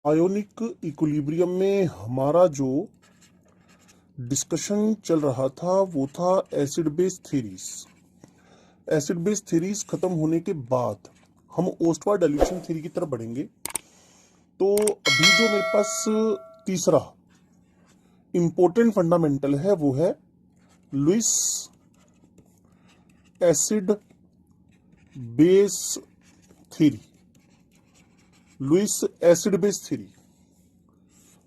Ionic equilibrium में हमारा जो डिस्कशन चल रहा था वो था acid base theories. Acid base theories खत्म होने के बाद हम ओस्टवार डाइल्यूशन थ्योरी की तरफ बढ़ेंगे। तो अभी जो मेरे पास तीसरा इंपॉर्टेंट फंडामेंटल है वो है Lewis acid base theory. Lewis acid base theory,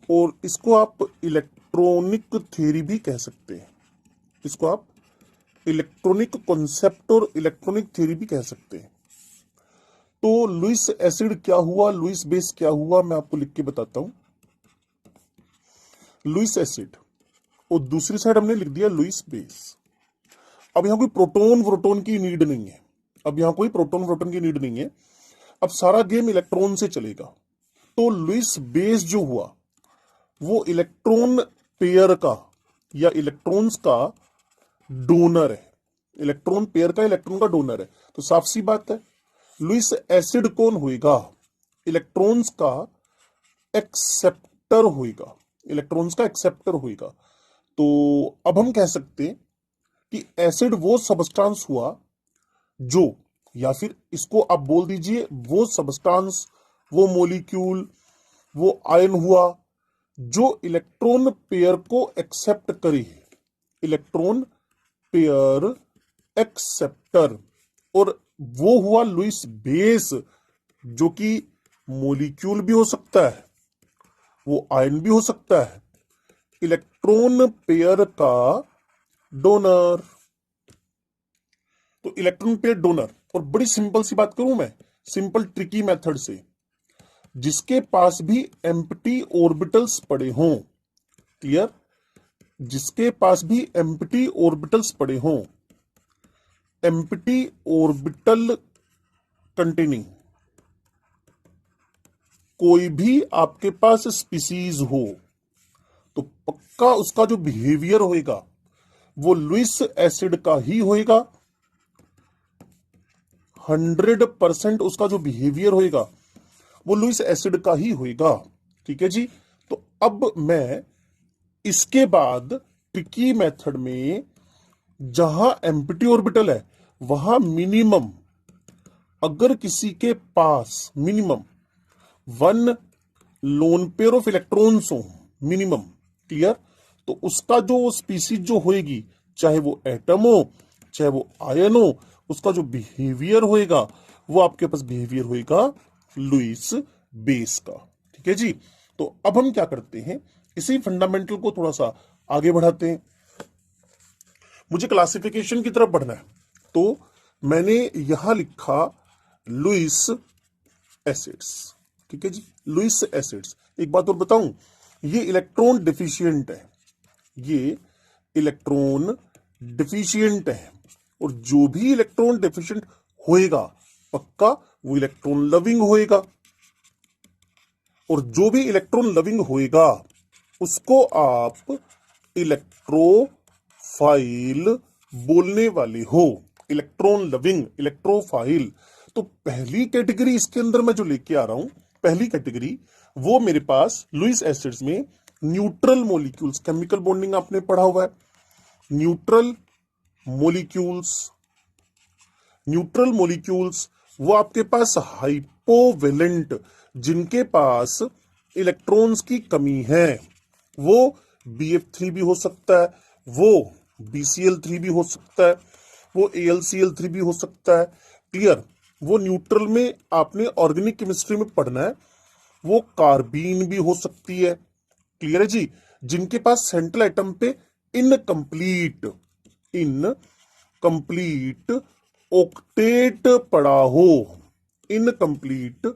और इसको आप इलेक्ट्रॉनिक थ्योरी भी कह सकते हैं। इसको आप इलेक्ट्रॉनिक कॉन्सेप्ट और इलेक्ट्रॉनिक थ्योरी भी कह सकते हैं। तो लुईस एसिड क्या हुआ, लुईस बेस क्या हुआ, मैं आपको लिख के बताता हूं। लुईस एसिड और दूसरी साइड हमने लिख दिया लुईस बेस। अब यहां कोई प्रोटोन वोटोन की नीड नहीं है। अब यहां कोई प्रोटोन वोटोन की नीड नहीं है। अब सारा गेम इलेक्ट्रॉन से चलेगा। तो लुईस बेस जो हुआ वो इलेक्ट्रॉन पेयर का या इलेक्ट्रॉन्स का डोनर है। इलेक्ट्रॉन पेयर का इलेक्ट्रॉन का डोनर है। तो साफ सी बात है, लुईस एसिड कौन होएगा? इलेक्ट्रॉन्स का एक्सेप्टर होएगा। इलेक्ट्रॉन्स का एक्सेप्टर होएगा। तो अब हम कह सकते हैं कि एसिड वो सबस्टांस हुआ जो, या फिर इसको आप बोल दीजिए वो सबस्टांस, वो मॉलिक्यूल, वो आयन हुआ जो इलेक्ट्रॉन पेयर को एक्सेप्ट करे। Electron pair acceptor. और वो हुआ लुईस बेस, जो कि मॉलिक्यूल भी हो सकता है, वो आयन भी हो सकता है, इलेक्ट्रॉन पेयर का डोनर। तो इलेक्ट्रॉन पेयर डोनर। और बड़ी सिंपल सी बात करूं मैं, सिंपल ट्रिकी मेथड से, जिसके पास भी एम्प्टी ऑर्बिटल्स पड़े हों, क्लियर, जिसके पास भी एम्प्टी ऑर्बिटल्स पड़े हों, एम्प्टी ऑर्बिटल कंटेनिंग कोई भी आपके पास स्पीसीज हो, तो पक्का उसका जो बिहेवियर होएगा वो लुईस एसिड का ही होएगा। 100% उसका जो बिहेवियर होएगा वो लुईस एसिड का ही होएगा। ठीक है जी। तो अब मैं इसके बाद ट्रिकी मेथड में, जहां एम्प्टी ऑर्बिटल है वहां मिनिमम, अगर किसी के पास minimum 1 lone pair of electrons हो, मिनिमम, क्लियर, तो उसका जो स्पीसीज जो होएगी, चाहे वो एटम हो चाहे वो आयन हो, उसका जो बिहेवियर होएगा वो आपके पास बिहेवियर होएगा लुईस बेस का। ठीक है जी। तो अब हम क्या करते हैं, इसी फंडामेंटल को थोड़ा सा आगे बढ़ाते हैं। मुझे क्लासिफिकेशन की तरफ बढ़ना है, तो मैंने यहां लिखा लुईस एसिड्स। ठीक है जी, लुईस एसिड्स। एक बात और बताऊं, ये इलेक्ट्रॉन डिफिशियंट है, ये इलेक्ट्रॉन डिफिशियंट है। और जो भी इलेक्ट्रॉन डिफिशियंट होएगा पक्का वो इलेक्ट्रॉन लविंग होएगा। और जो भी इलेक्ट्रॉन लविंग होएगा उसको आप इलेक्ट्रोफाइल बोलने वाले हो। Electron loving, electrophile. तो पहली कैटेगरी इसके अंदर मैं जो लेके आ रहा हूं, पहली कैटेगरी वो मेरे पास लुईस एसिड्स में न्यूट्रल मॉलिक्यूल्स, केमिकल बॉन्डिंग आपने पढ़ा हुआ है। न्यूट्रल मॉलिक्यूल्स, न्यूट्रल मॉलिक्यूल्स वो आपके पास हाइपोवेलेंट, जिनके पास इलेक्ट्रॉन्स की कमी है, वो BF3 भी हो सकता है, वो BCl3 भी हो सकता है, वो AlCl3 भी हो सकता है। क्लियर। वो न्यूट्रल में आपने ऑर्गेनिक केमिस्ट्री में पढ़ना है, वो कार्बीन भी हो सकती है। क्लियर है जी। जिनके पास सेंट्रल एटम पे इनकम्प्लीट ऑक्टेट पड़ा हो, इनकम्प्लीट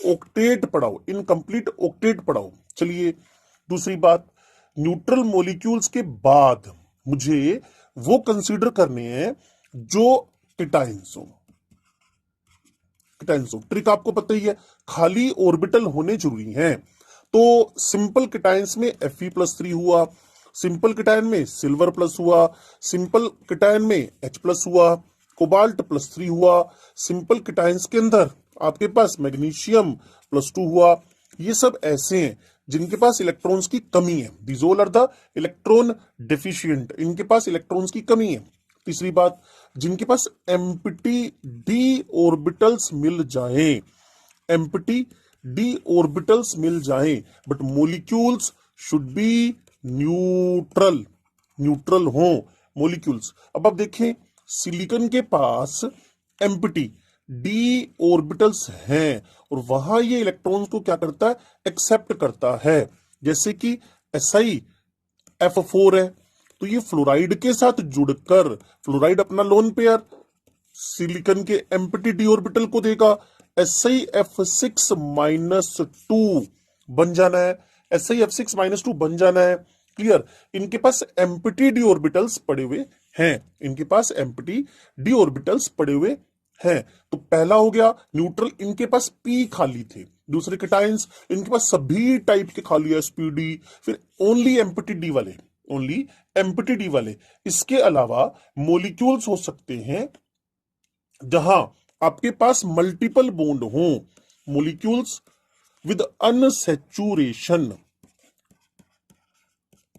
ऑक्टेट पड़ा हो, इनकम्प्लीट ऑक्टेट पड़ा हो। चलिए दूसरी बात, न्यूट्रल मॉलिक्यूल्स के बाद मुझे वो कंसीडर करने हैं जो कीटाइंस हो। कीटाइंस हो, ट्रिक आपको पता ही है, खाली ऑर्बिटल होने जरूरी हैं। तो सिंपल कीटाइंस में Fe+3 हुआ, सिंपल कीटाइन में सिल्वर प्लस हुआ, सिंपल कीटाइन में H+ हुआ, कोबाल्ट +3 हुआ, सिंपल कीटाइंस के अंदर आपके पास मैग्नीशियम +2 हुआ, ये सब ऐसे हैं जिनके पास इलेक्ट्रॉन्स की कमी है। These all are the electron deficient, इनके पास इलेक्ट्रॉन्स की कमी है। तीसरी बात, जिनके पास एम्प्टी डी ऑर्बिटल्स मिल जाए, एम्प्टी डी ऑर्बिटल्स मिल जाए, but molecules should be neutral, neutral हो मोलिक्यूल्स। अब आप देखें, सिलिकॉन के पास एम्प्टी डी ऑर्बिटल्स हैं और वहां ये इलेक्ट्रॉन्स को क्या करता है, एक्सेप्ट करता है। जैसे कि SiF4 है, तो ये फ्लोराइड के साथ जुड़कर, फ्लोराइड अपना लोन पेयर सिलिकॉन के एम्प्टी डी ऑर्बिटल को देगा, SiF6-2 बन जाना है, SiF6-2 बन जाना है। क्लियर? इनके पास एम्प्टी डी ऑर्बिटल्स पड़े हुए हैं, इनके पास एम्प्टी डी ऑर्बिटल्स पड़े हुए हैं। तो पहला हो गया न्यूट्रल, इनके पास पी खाली थे। दूसरे कैटायंस, इनके पास सभी टाइप के खाली एसपीडी, फिर ओनली एम्प्टी डी वाले, ओनली एम्प्टी डी वाले। इसके अलावा मोलिक्यूल्स हो सकते हैं जहां आपके पास मल्टीपल बॉन्ड हो, molecules with unsaturation,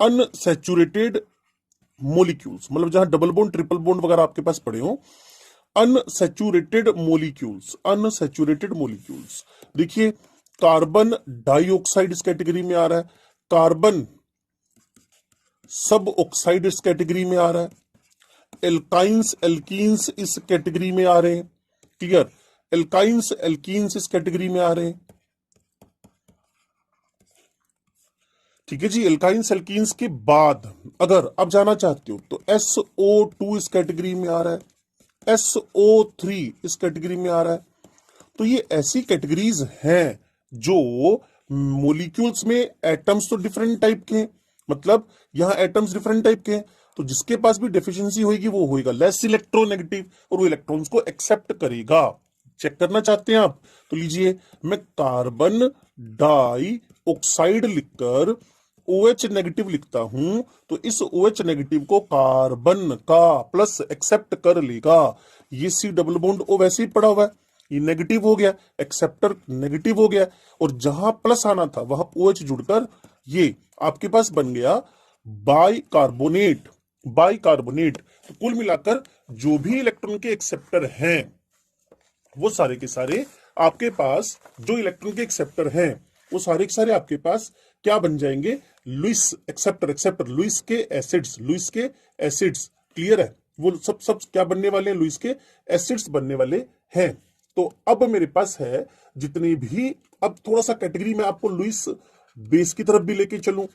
unsaturated molecules, मतलब जहां डबल बॉन्ड ट्रिपल बॉन्ड वगैरह आपके पास पड़े हो, अनसैचुरेटेड मोलिक्यूल्स, अनसैचुरेटेड मोलिक्यूल्स। देखिए, कार्बन डाइऑक्साइड इस कैटेगरी में आ रहा है, कार्बन सब ऑक्साइड इस कैटेगरी में आ रहा है, एल्काइंस एल्कीन्स इस कैटेगरी में आ रहे हैं। क्लियर? एल्काइंस एल्कीन्स इस कैटेगरी में आ रहे हैं। ठीक है जी। एल्काइंस एल्कीन्स के बाद अगर आप जाना चाहते हो तो SO2 इस कैटेगरी में आ रहा है, SO3 इस कैटेगरी में आ रहा है। तो ये ऐसी कैटेगरीज हैं जो मोलिक्यूल्स में एटम्स तो डिफरेंट टाइप के हैं, मतलब यहां एटम्स डिफरेंट टाइप के हैं, तो जिसके पास भी डेफिशिएंसी होगी वो होएगा लेस इलेक्ट्रोनेगेटिव और वो इलेक्ट्रॉन्स को एक्सेप्ट करेगा। चेक करना चाहते हैं आप तो लीजिए, मैं कार्बन डाई ऑक्साइड लिखकर OH नेगेटिव लिखता हूं, तो इस OH नेगेटिव को कार्बन का प्लस एक्सेप्ट कर लेगा। ये C डबल बॉन्ड O वैसे ही पड़ा हुआ है, ये नेगेटिव हो गया, एक्सेप्टर नेगेटिव हो गया, और जहां प्लस आना था वहां OH जुड़कर ये आपके पास बन गया बाइकार्बोनेट, बाइकार्बोनेट। तो कुल मिलाकर जो भी इलेक्ट्रॉन के एक्सेप्टर हैं वो सारे के सारे आपके पास, जो इलेक्ट्रॉन के एक्सेप्टर हैं वो सारे के सारे आपके पास क्या बन जाएंगे, लुईस एक्सेप्टर, एक्सेप्टर लुईस के एसिड्स, लुईस के एसिड्स। क्लियर है? वो सब सब क्या बनने वाले हैं, लुईस के एसिड्स बनने वाले हैं। तो अब मेरे पास है जितने भी, अब थोड़ा सा कैटेगरी में आपको लुईस बेस की तरफ भी लेके चलूं।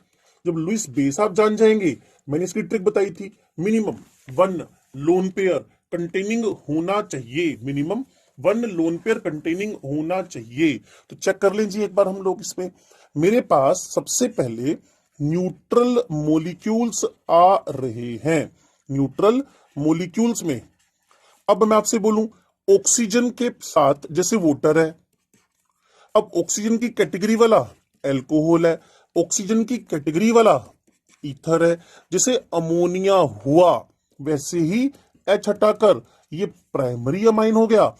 जब लुईस बेस आप जान जाएंगे, मैंने इसकी ट्रिक बताई थी, मिनिमम 1 लोन पेयर कंटेनिंग होना चाहिए, मिनिमम 1 लोन पेयर कंटेनिंग होना चाहिए। तो चेक कर लीजिए एक बार हम लोग इसमें, मेरे पास सबसे पहले न्यूट्रल मॉलिक्यूल्स आ रहे हैं, न्यूट्रल मॉलिक्यूल्स में। अब मैं आपसे बोलूं, ऑक्सीजन के साथ जैसे वाटर है, अब ऑक्सीजन की कैटेगरी वाला एल्कोहल है, ऑक्सीजन की कैटेगरी वाला ईथर है। जैसे अमोनिया हुआ वैसे ही H हटाकर ये प्राइमरी अमाइन हो गया,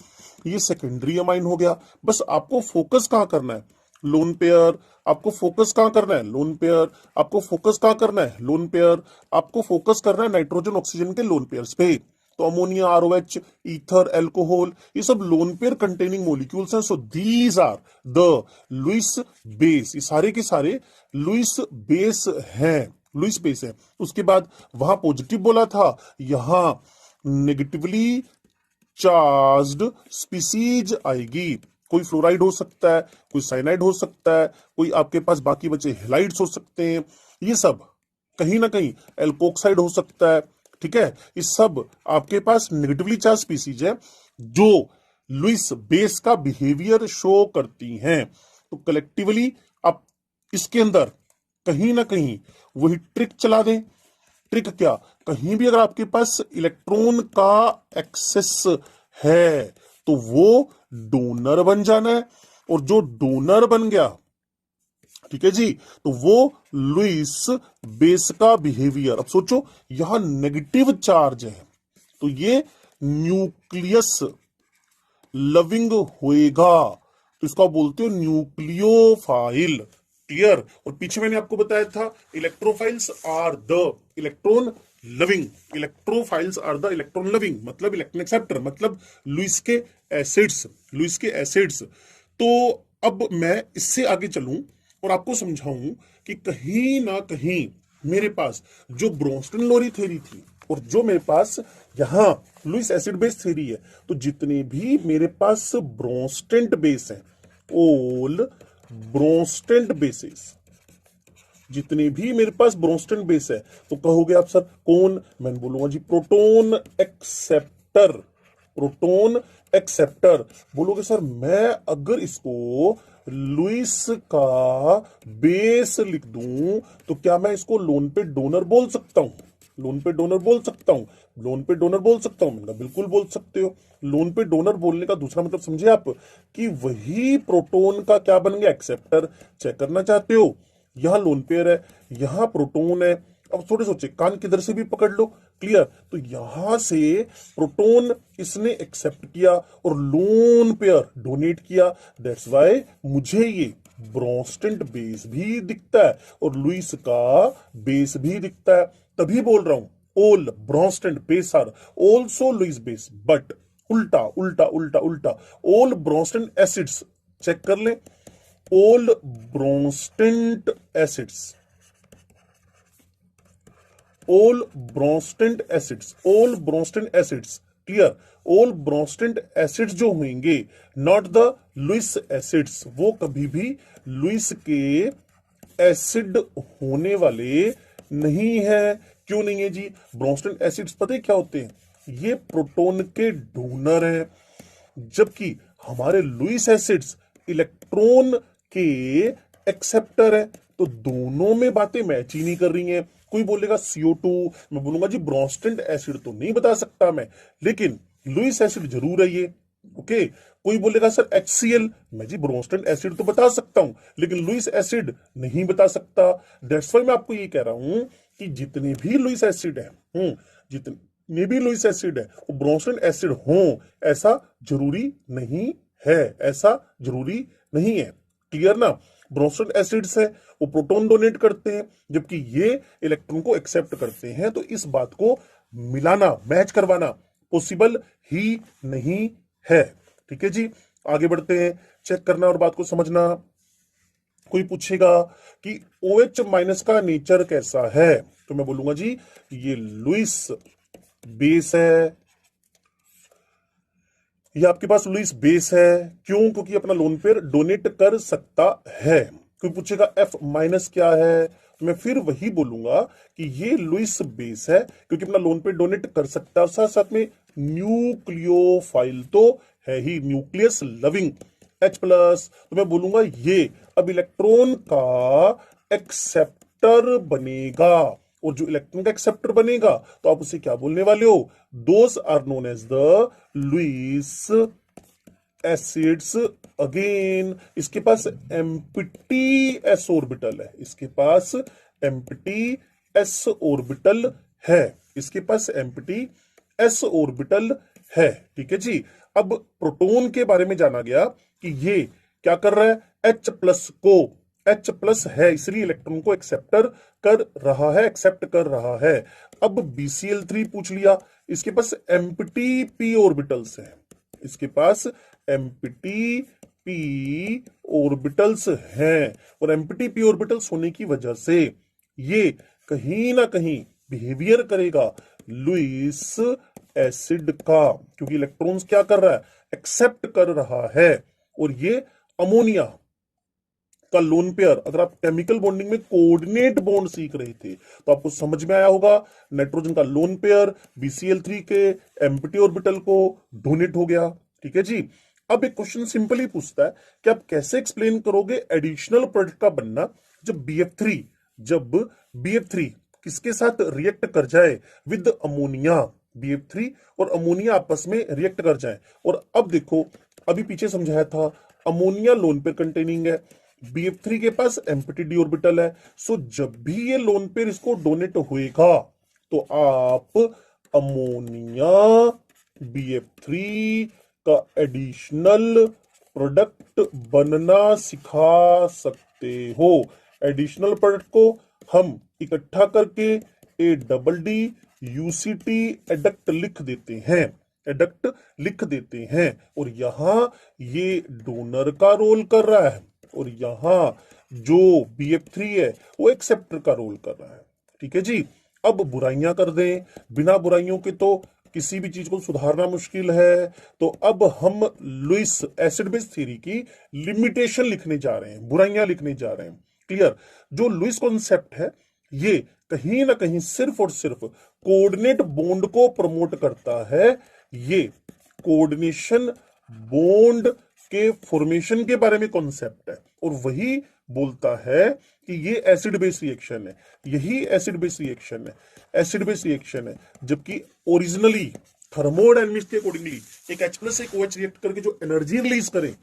ये सेकेंडरी अमाइन हो गया। बस आपको फोकस कहां करना है, लोन पेयर। आपको फोकस कहां करना है, लोन पेयर। आपको फोकस कहां करना है, लोन पेयर। आपको फोकस करना है नाइट्रोजन ऑक्सीजन के लोन पेयर्स पे। तो अमोनिया, ROH, ईथर, एल्कोहल, ये सब लोन पेयर कंटेनिंग मॉलिक्यूल्स हैं। So these are the Lewis base, ये सारे के सारे लुईस बेस हैं, लुईस बेस है। उसके बाद वहां पॉजिटिव बोला था, यहां नेगेटिवली चार्ज्ड स्पीसीज आएगी। कोई फ्लोराइड हो सकता है, कोई साइनाइड हो सकता है, कोई आपके पास बाकी बचे हेलाइड्स हो सकते हैं, ये सब कहीं ना कहीं एल्कोक्साइड हो सकता है। ठीक है, ये सब आपके पास नेगेटिवली चार्ज स्पीसीज है जो लुईस बेस का बिहेवियर शो करती हैं। तो कलेक्टिवली आप इसके अंदर कहीं ना कहीं वही ट्रिक चला दें। ट्रिक क्या, कहीं भी अगर आपके पास इलेक्ट्रॉन का एक्सेस है तो वो डोनर बन जाना है, और जो डोनर बन गया, ठीक है जी, तो वो लुईस बेस का बिहेवियर। अब सोचो, यहां नेगेटिव चार्ज है तो ये न्यूक्लियस लविंग होएगा, तो इसको आप बोलते हो न्यूक्लियोफाइल। क्लियर। और पीछे मैंने आपको बताया था electrophiles are the electron loving, electrophiles are the electron loving मतलब इलेक्ट्रॉन एक्सेप्टर, मतलब लुईस के एसिड्स, लुईस के एसिड्स। तो अब मैं इससे आगे चलूं और आपको समझाऊं कि कहीं ना कहीं मेरे पास जो ब्रोंस्टन लोरी थ्योरी थी और जो मेरे पास यहां लुईस एसिड बेस थ्योरी है, तो जितने भी मेरे पास ब्रोंस्टेंट बेस हैं, ऑल ब्रोंस्टेंट बेसिस, जितने भी मेरे पास ब्रोंस्टन बेस है, तो कहोगे आप सर कौन, मैं बोलूंगा जी प्रोटोन एक्सेप्टर, प्रोटोन एक्सेप्टर। बोलोगे सर मैं अगर इसको लुईस का बेस लिख दूं तो क्या मैं इसको लोन पे डोनर बोल सकता हूं, लोन पे डोनर बोल सकता हूं, लोन पे डोनर बोल सकता हूं? मैंने कहा बिल्कुल बोल सकते हो। लोन पे डोनर बोलने का दूसरा मतलब समझे आप, कि वही प्रोटोन का क्या बन गया, एक्सेप्टर। चेक करना चाहते हो, यहां लोन पेयर है, यहां प्रोटोन है। अब थोड़े सोचे, कान किधर से भी पकड़ लो। क्लियर। तो यहां से प्रोटोन इसने एक्सेप्ट किया और लोन पेयर डोनेट किया। दैट्स वाई मुझे ये ब्रोंस्टेंट बेस भी दिखता है और लुईस का बेस भी दिखता है। तभी बोल रहा हूं all Bronsted base are also Lewis base, but उल्टा उल्टा उल्टा उल्टा, ऑल ब्रोंस्टेंट एसिड्स, चेक कर लें, all Bronsted acids, all Bronsted acids, all Bronsted acids, clear. all Bronsted acids जो होंगे, नॉट द लुईस एसिड्स, वो कभी भी लुईस के एसिड होने वाले नहीं है। क्यों नहीं है जी? ब्रोंस्टेड एसिड्स पता है क्या होते हैं? ये प्रोटोन के डोनर हैं, जबकि हमारे लुईस एसिड्स इलेक्ट्रॉन के एक्सेप्टर है। तो दोनों में बातें मैच ही नहीं कर रही हैं। कोई बोलेगा CO2, मैं बोलूंगा जी ब्रोंस्टेड एसिड तो नहीं बता सकता मैं, लेकिन लुईस एसिड जरूर है ये। ओके। कोई बोलेगा सर HCl, मैं जी ब्रोंस्टेड एसिड तो बता सकता हूं लेकिन लुईस एसिड नहीं बता सकता। दैट्स वाई मैं आपको ये कह रहा हूं कि जितने भी लुईस एसिड है, जितने भी लुईस एसिड है वो ब्रोंस्टेड एसिड हो, ऐसा जरूरी नहीं है, ऐसा जरूरी नहीं है। क्लियर ना? ब्रोंस्टेड एसिड्स है वो प्रोटॉन डोनेट करते हैं, जबकि ये इलेक्ट्रॉन को एक्सेप्ट करते हैं। तो इस बात को मिलाना, मैच करवाना पॉसिबल ही नहीं है। ठीक है जी, आगे बढ़ते हैं। चेक करना और बात को समझना। कोई पूछेगा कि OH माइनस का नेचर कैसा है, तो मैं बोलूंगा जी ये लुईस बेस है, ये आपके पास लुईस बेस है। क्यों? क्योंकि अपना लोन पेयर डोनेट कर सकता है। कोई पूछेगा F माइनस क्या है, तो मैं फिर वही बोलूंगा कि ये लुईस बेस है क्योंकि अपना लोन पेयर डोनेट कर सकता है। साथ साथ में न्यूक्लियोफाइल तो है ही, न्यूक्लियस लविंग H प्लस, तो मैं बोलूंगा ये अब इलेक्ट्रॉन का एक्सेप्टर बनेगा। और जो इलेक्ट्रॉन का एक्सेप्टर बनेगा तो आप उसे क्या बोलने वाले हो? Those are known as the Lewis acids. Again इसके पास एम्प्टी एस ऑर्बिटल है, इसके पास एम्प्टी एस ऑर्बिटल है, इसके पास एम्प्टी एस ऑर्बिटल है। ठीक है जी। अब प्रोटॉन के बारे में जाना गया कि ये क्या कर रहा है, H प्लस को, H प्लस है इसलिए इलेक्ट्रॉन को एक्सेप्टर कर रहा है, एक्सेप्ट कर रहा है। अब BCl3 पूछ लिया, इसके पास एम्प्टी p ऑर्बिटल्स हैं, इसके पास एम्प्टी p ऑर्बिटल्स हैं। और एम्प्टी p ऑर्बिटल्स होने की वजह से ये कहीं ना कहीं बिहेवियर करेगा लुईस एसिड का, क्योंकि इलेक्ट्रॉन्स क्या कर रहा है, एक्सेप्ट कर रहा है। और ये अमोनिया का लोन पेयर, अगर आप केमिकल बॉन्डिंग में कोऑर्डिनेट बॉन्ड सीख रहे थे तो आपको समझ में आया होगा, नाइट्रोजन का लोन पेयर BCl3 के एम्प्टी ऑर्बिटल को डोनेट हो गया। ठीक है जी। अब एक क्वेश्चन सिंपली पूछता है कि आप कैसे एक्सप्लेन करोगे एडिशनल प्रोडक्ट का बनना जब BF3 किसके साथ रिएक्ट कर जाए विद अमोनिया, BF3 और अमोनिया आपस में रिएक्ट कर जाए। और अब देखो, अभी पीछे समझाया था अमोनिया लोन पेयर कंटेनिंग है, BF3 के पास एम्प्टी डी ऑर्बिटल है। सो जब भी ये लोन पेयर इसको डोनेट होएगा तो आप अमोनिया BF3 का एडिशनल प्रोडक्ट बनना सिखा सकते हो। एडिशनल प्रोडक्ट को हम इकट्ठा करके ए डबल डी यूसीटी एडक्ट लिख देते हैं, एडक्ट लिख देते हैं। और यहां ये डोनर का रोल कर रहा है और यहां जो BF3 है वो एक्सेप्टर का रोल कर रहा है। ठीक है जी। अब बुराइयां कर दें, बिना बुराइयों के तो किसी भी चीज को सुधारना मुश्किल है। तो अब हम लुइस एसिड बेस थ्योरी की लिमिटेशन लिखने जा रहे हैं, बुराइयां लिखने जा रहे हैं। क्लियर। जो लुइस कॉन्सेप्ट है ये कहीं ना कहीं सिर्फ और सिर्फ कोऑर्डिनेट बॉन्ड को प्रमोट करता है। ये कोऑर्डिनेशन बॉन्ड के फॉर्मेशन के बारे में कॉन्सेप्ट है और वही बोलता है कि ये एसिड बेस रिएक्शन है, यही एसिड बेस रिएक्शन है, एसिड बेस रिएक्शन है। जबकि ओरिजिनली थर्मोडायनेमिक्स के अकॉर्डिंगली एक H+ एक OH रिएक्ट करके जो एनर्जी रिलीज करे,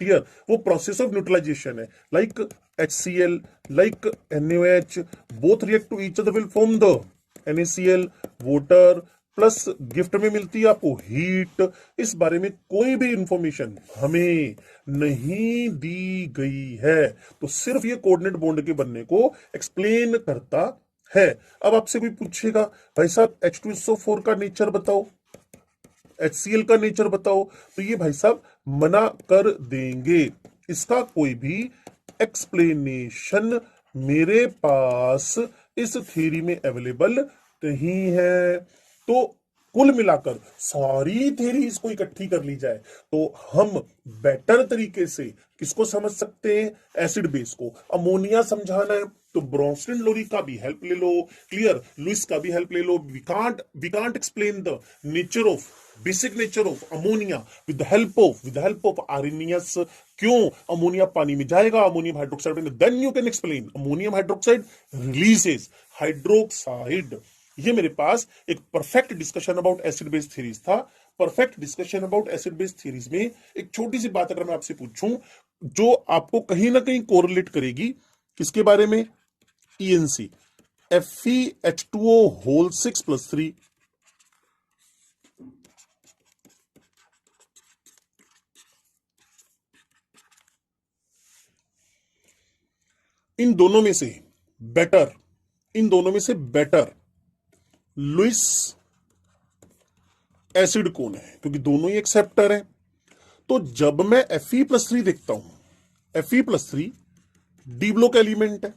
क्लियर, वो प्रोसेस ऑफ न्यूट्रलाइजेशन है। Like HCl, like NaOH, both react to each other will form the NaCl, water plus gift में मिलती है आपको हीट। इस बारे में कोई भी इंफॉर्मेशन हमें नहीं दी गई है, तो सिर्फ ये कोऑर्डिनेट बॉन्ड के बनने को एक्सप्लेन करता है। अब आपसे कोई पूछेगा भाई साहब H2SO4 का नेचर बताओ, HCl का नेचर बताओ, तो ये भाई साहब मना कर देंगे। इसका कोई भी एक्सप्लेनेशन मेरे पास इस थ्योरी में अवेलेबल नहीं है। तो कुल मिलाकर सारी थ्योरीज को इकट्ठी कर ली जाए तो हम बेटर तरीके से किसको समझ सकते हैं, एसिड बेस को। अमोनिया समझाना है तो ब्रोंस्टन लोरी का भी हेल्प ले लो, क्लियर, लुइस का भी हेल्प ले लो। We can't explain the nature of basic nature of ammonia with the help of Arrhenius. क्यों? अमोनिया पानी में जाएगा, अमोनियम हाइड्रोक्साइड में, then you can explain ammonium hydroxide releases hydroxide. ये मेरे पास एक perfect discussion about acid base theories था। Perfect discussion about acid base theories में एक छोटी सी बात अगर मैं आपसे पूछूं जो आपको कहीं ना कहीं कोरिलेट करेगी, किसके बारे में? ENC, FeH2O whole 6+3। इन दोनों में से बेटर, इन दोनों में से बेटर लुइस एसिड कौन है? क्योंकि दोनों ही एक्सेप्टर हैं। तो जब मैं Fe+3 देखता हूं, Fe+3 डी ब्लॉक एलिमेंट है,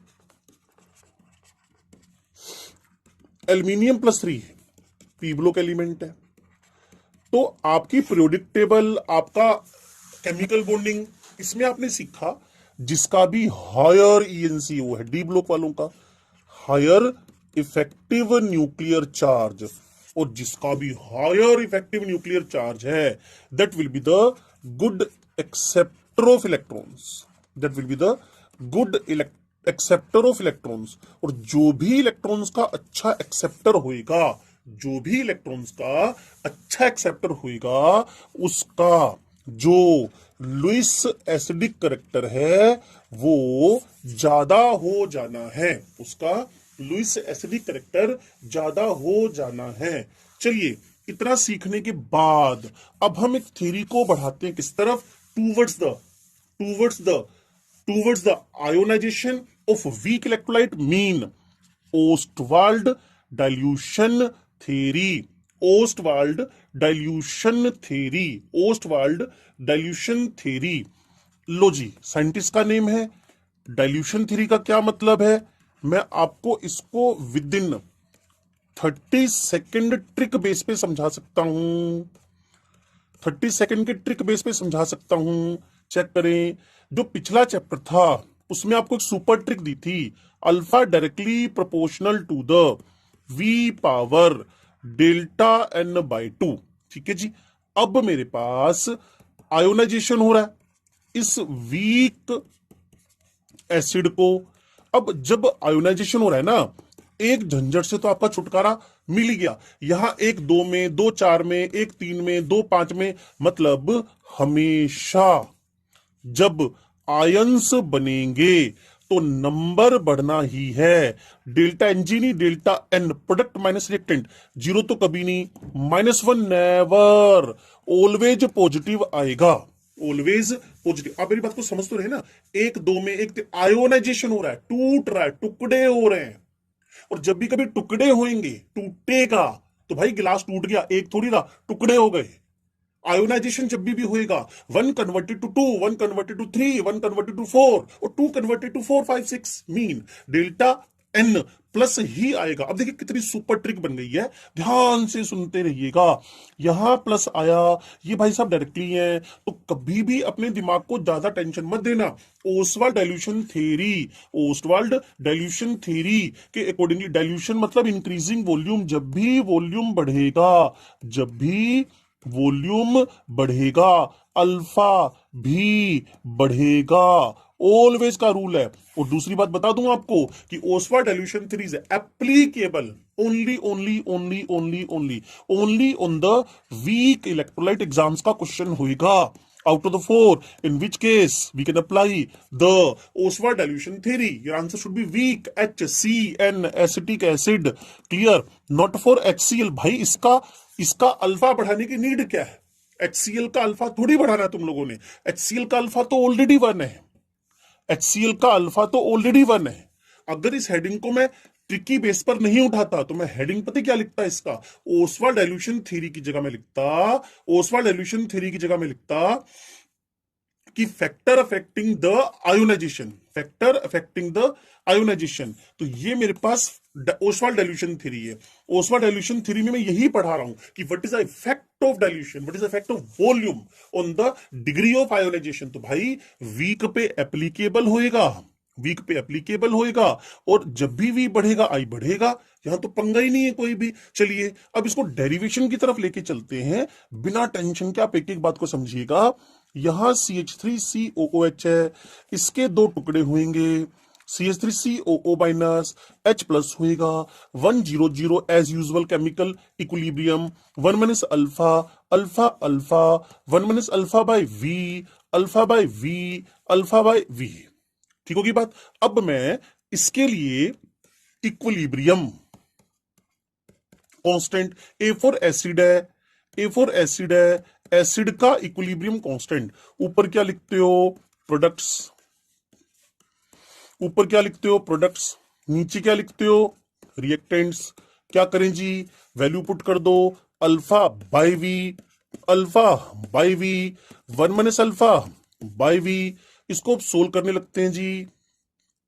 एल्यूमिनियम +3 पी ब्लॉक एलिमेंट है। तो आपकी पीरियोडिक टेबल, आपका केमिकल बॉन्डिंग, इसमें आपने सीखा जिसका भी हायर ENC वो है डी ब्लॉक वालों का हायर इफेक्टिव न्यूक्लियर चार्ज, और जिसका भी हायर इफेक्टिव न्यूक्लियर चार्ज है that will be the good acceptor of electrons, that will be the good acceptor of electrons. और जो भी इलेक्ट्रॉन्स का अच्छा एक्सेप्टर होएगा, जो भी इलेक्ट्रॉन्स का अच्छा एक्सेप्टर होएगा, उसका जो लुइस एसिडिक करेक्टर है वो ज्यादा हो जाना है, उसका लुइस एसिडिक करेक्टर ज्यादा हो जाना है। चलिए, इतना सीखने के बाद अब हम एक थ्योरी को बढ़ाते हैं किस तरफ? Towards the ionisation of weak electrolyte, mean Ostwald dilution theory, Ostwald dilution theory, Ostwald dilution theory. लो जी, साइंटिस्ट का नेम है। डाइल्यूशन थ्योरी का क्या मतलब है? मैं आपको इसको within 30 second trick base पे समझा सकता हूं, 30 सेकेंड के ट्रिक बेस पे समझा सकता हूं। चेक करें, जो पिछला चैप्टर था उसमें आपको एक सुपर ट्रिक दी थी, alpha directly proportional to the V power Δn/2। ठीक है जी। अब मेरे पास आयोनाइजेशन हो रहा है इस वीक एसिड को। अब जब आयोनाइजेशन हो रहा है ना, एक झंझट से तो आपका छुटकारा मिल ही गया। यहां 1 2 में, 2 4 में, 1 3 में, 2 5 में, मतलब हमेशा जब आयंस बनेंगे तो नंबर बढ़ना ही है। डेल्टा एनजी नहीं, delta n, product minus reactant, 0 तो कभी नहीं, -1 नेवर, ऑलवेज पॉजिटिव आएगा। Always positive. आप मेरी बात को समझ तो रहे ना, एक दो में एक आयोनाइजेशन हो रहा है, टूट रहा है, टुकड़े हो रहे हैं। और जब भी कभी टुकड़े होंगे, टूटेगा, तो भाई गिलास टूट गया, एक थोड़ी ना, टुकड़े हो गए। आयोनाइजेशन जब भी होएगा, one converted to two, one converted to three, one converted to four, और two converted to four five six, mean delta n plus ही आएगा। अब देखिए कितनी सुपर ट्रिक बन गई है, ध्यान से सुनते रहिएगा। यहां प्लस आया, ये भाई साहब डायरेक्टली है, तो कभी भी अपने दिमाग को ज्यादा टेंशन मत देना। Oswald dilution theory, Oswald dilution theory के अकॉर्डिंगली, डाइल्यूशन मतलब इंक्रीजिंग वॉल्यूम। जब भी वॉल्यूम बढ़ेगा, जब भी वॉल्यूम बढ़ेगा, अल्फा भी बढ़ेगा, ऑलवेज का रूल है। और दूसरी बात बता दूं आपको कि Oswald dilution theory is applicable only only only only only only on the weak electrolyte exams का क्वेश्चन होगा out of the four, in which case we can apply the Oswald dilution theory. Your answer should be weak HCN, acetic acid. Clear? Not for HCl. भाई इसका alpha बढ़ाने की need क्या है? HCl का alpha थोड़ी बढ़ाना है तुम लोगों ने। HCl का अल्फा तो ऑलरेडी 1 है। HCl का अल्फा तो ऑलरेडी 1 है। अगर इस हेडिंग को मैं ट्रिकी बेस पर नहीं उठाता तो मैं हेडिंग पता क्या लिखता इसका, ओस्वाल्ड डाइल्यूशन थ्योरी की जगह में लिखता, ओस्वाल्ड डाइल्यूशन थ्योरी की जगह में लिखता कि factor affecting the ionisation, factor affecting the ionisation. तो ये मेरे पास ओस्वाल्ड डाइल्यूशन थ्योरी है। ओस्वाल्ड डाइल्यूशन थ्योरी में मैं यही पढ़ा रहा हूं कि what is the effect of dilution, what is the effect of volume on the degree of ionisation. तो भाई वीक पे एप्लीकेबल होएगा, वीक पे एप्लीकेबल होएगा, और जब भी वी बढ़ेगा आई बढ़ेगा। यहां तो पंगा ही नहीं है कोई भी। चलिए अब इसको डेरिवेशन की तरफ लेके चलते हैं बिना टेंशन के। आप एक एक बात को समझिएगा। यहां CH3COOH है, इसके दो टुकड़े होंगे, CH3COO माइनस H प्लस होएगा, 100 as usual chemical equilibrium, 1 minus alpha, alpha alpha, 1 minus alpha by V, alpha by V, alpha by V। ठीक होगी बात। अब मैं इसके लिए इक्विलिब्रियम कांस्टेंट, A4 एसिड है, A4 एसिड है, एसिड का इक्विलिब्रियम कांस्टेंट। ऊपर क्या लिखते हो? प्रोडक्ट्स। ऊपर क्या लिखते हो? प्रोडक्ट्स। नीचे क्या लिखते हो? रिएक्टेंट्स। क्या करें जी? वैल्यू पुट कर दो, alpha by V, alpha by V, 1 minus alpha by V. इसको अब सोल्व करने लगते हैं जी।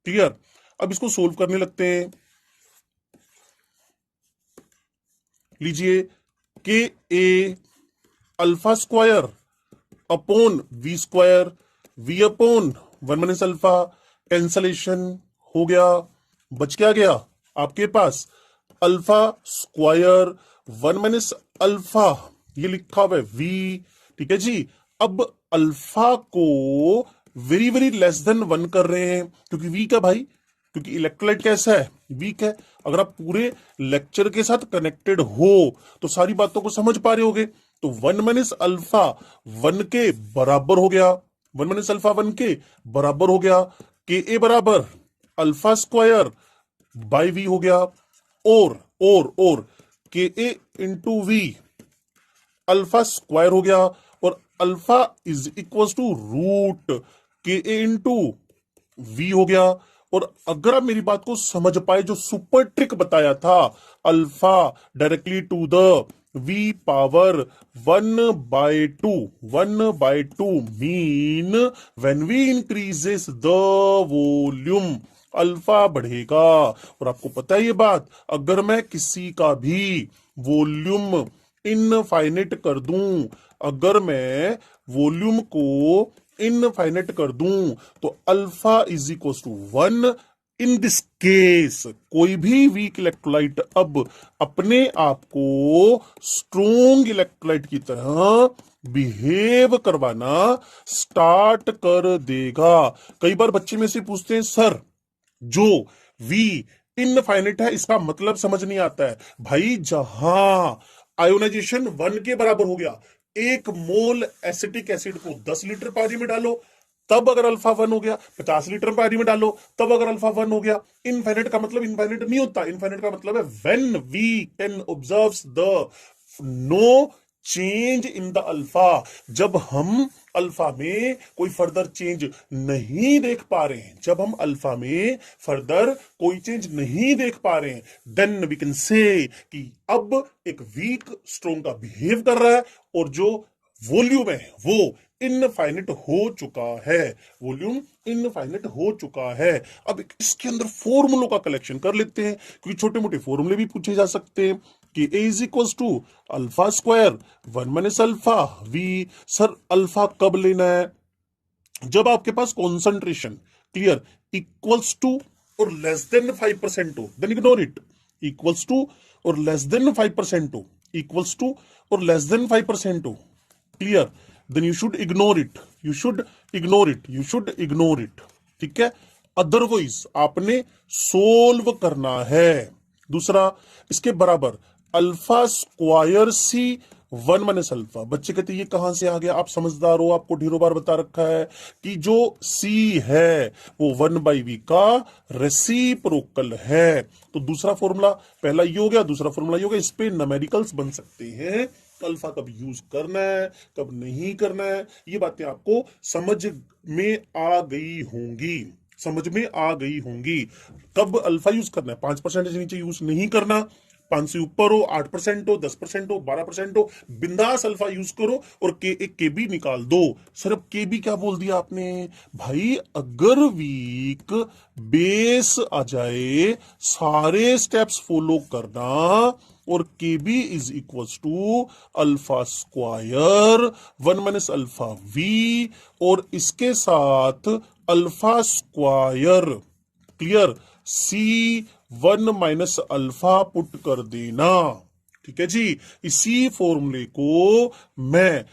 क्लियर? अब इसको सोल्व करने लगते हैं। लीजिए, K A alpha square upon V square, V upon 1 minus alpha, cancellation हो गया। बच क्या गया आपके पास? अल्फा स्क्वायर 1 माइनस अल्फा, ये लिखा हुआ है वी। ठीक है जी। अब अल्फा को वेरी वेरी लेस देन 1 कर रहे हैं, क्योंकि वीक है भाई, क्योंकि इलेक्ट्रोलाइट कैसा है? वीक है। अगर आप पूरे लेक्चर के साथ कनेक्टेड हो तो सारी बातों को समझ पा रहे होगे। तो 1 माइनस अल्फा 1 के बराबर हो गया, 1 माइनस अल्फा 1 के बराबर हो गया। के ए बराबर अल्फा स्क्वायर बाई वी हो गया, और K A into V alpha square हो गया, और alpha is equal to root K A into we हो गया। और अगर आप मेरी बात को समझ पाए, जो सुपर ट्रिक बताया था, alpha directly to the V power 1/2, 1/2 mean when we increases the volume alpha बढ़ेगा। और आपको पता है ये बात, अगर मैं किसी का भी वॉल्यूम इनफाइनेट कर दूं, अगर मैं वॉल्यूम को इनफाइनेट कर दूं, तो alpha is equal to 1। In this case कोई भी वीक इलेक्ट्रोलाइट अब अपने आप को स्ट्रोंग इलेक्ट्रोलाइट की तरह बिहेव करवाना स्टार्ट कर देगा। कई बार बच्चे में से पूछते हैं, सर जो वी इनफाइनेट है इसका मतलब समझ नहीं आता है। भाई जहां आयोनाइजेशन 1 के बराबर हो गया, 1 मोल एसिटिक एसिड को 10 लीटर पानी में डालो, तब अगर अल्फा 1 हो गया, 50 लीटर पानी में डालो, तब अगर अल्फा 1 हो गया। इनफाइनेट का मतलब इनफाइनेट नहीं होता, इनफाइनेट का मतलब है when we can observe the no change in the alpha, जब हम अल्फा में कोई फर्दर चेंज नहीं देख पा रहे हैं, जब हम अल्फा में फर्दर कोई चेंज नहीं देख पा रहे हैं, देन वी कैन से कि अब एक वीक स्ट्रोंग का बिहेव कर रहा है और जो वॉल्यूम है वो इनफाइनिट हो चुका है, वॉल्यूम इनफाइनिट हो चुका है। अब इसके अंदर फॉर्मूलों का कलेक्शन कर लेते हैं, क्योंकि छोटे मोटे फॉर्मूले भी पूछे जा सकते हैं कि a is equal to alpha square 1 minus alpha V. Sir alpha कब लेना है? जब आपके पास कॉन्सेंट्रेशन क्लियर इक्वल्स टू और लेस देन 5% हो, then ignore it. Equals to और लेस देन 5% हो, इक्वल्स टू और लेस देन 5% हो, clear, then you should ignore it, you should ignore it, you should ignore it, ठीक है। Otherwise आपने solve करना है। दूसरा, इसके बराबर अल्फा स्क्वायर सी 1 माइनस अल्फा। बच्चे कहते ये कहां से आ गया? आप समझदार हो, आपको ढेरों बार बता रखा है कि जो सी है वो 1/v का रेसिप्रोकल है। तो दूसरा फॉर्मूला, पहला ये हो गया, दूसरा फॉर्मूला ये हो गया। इस पे न्यूमेरिकल्स बन सकते हैं, अल्फा कब यूज करना है कब नहीं करना है, ये बातें आपको समझ में आ गई होंगी, समझ में आ गई होंगी। कब अल्फा यूज करना है, 5% से नीचे यूज नहीं करना, 5 से ऊपर हो, 8% हो, 10% हो, 12% हो, बिंदास अल्फा यूज करो और एक के बी निकाल दो। सर अब के बी क्या बोल दिया आपने? भाई अगर वीक बेस आ जाए, सारे स्टेप्स फॉलो करना और K B is equal to alpha square 1 minus alpha V, और इसके साथ alpha square clear C 1 minus alpha put कर देना, ठीक है जी। इसी फॉर्मूले को मैं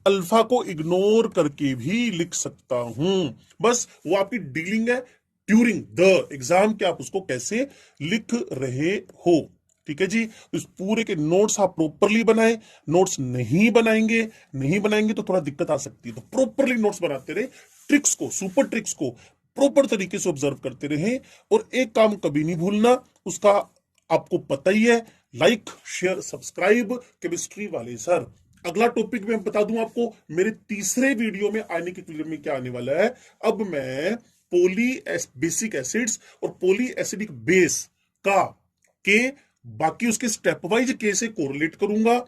अल्फा को इग्नोर करके भी लिख सकता हूं, बस वो आपकी डीलिंग है ड्यूरिंग द एग्जाम कि आप उसको कैसे लिख रहे हो, ठीक है जी। तो इस पूरे के नोट्स आप प्रॉपरली बनाएं, नोट्स नहीं बनाएंगे, नहीं बनाएंगे तो थोड़ा दिक्कत आ सकती है। तो प्रॉपरली नोट्स बनाते रहे, ट्रिक्स को, सुपर ट्रिक्स को प्रॉपर तरीके से ऑब्जर्व करते रहें, और एक काम कभी नहीं भूलना, उसका आपको पता ही है, लाइक शेयर सब्सक्राइब केमिस्ट्री वाले सर। अगला टॉपिक मैं बता दूं आपको, मेरे तीसरे वीडियो में आने के क्लियर में क्या आने वाला है। अब मैं पॉली बेसिक एसिड्स और पॉली एसिडिक बेस का के बाकी उसके स्टेप वाइज कैसे कोरिलेट करूंगा,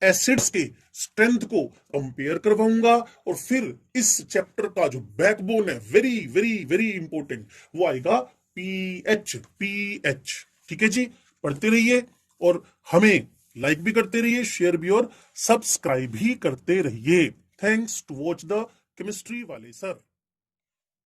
एसिड्स के स्ट्रेंथ को कंपेयर करवाऊंगा, और फिर इस चैप्टर का जो बैकबोन है, वेरी वेरी वेरी इंपॉर्टेंट, वो आएगा पीएच। पीएच, ठीक है जी। पढ़ते रहिए और हमें लाइक भी करते रहिए, शेयर भी और सब्सक्राइब भी करते रहिए। Thanks to watch the chemistry वाले सर।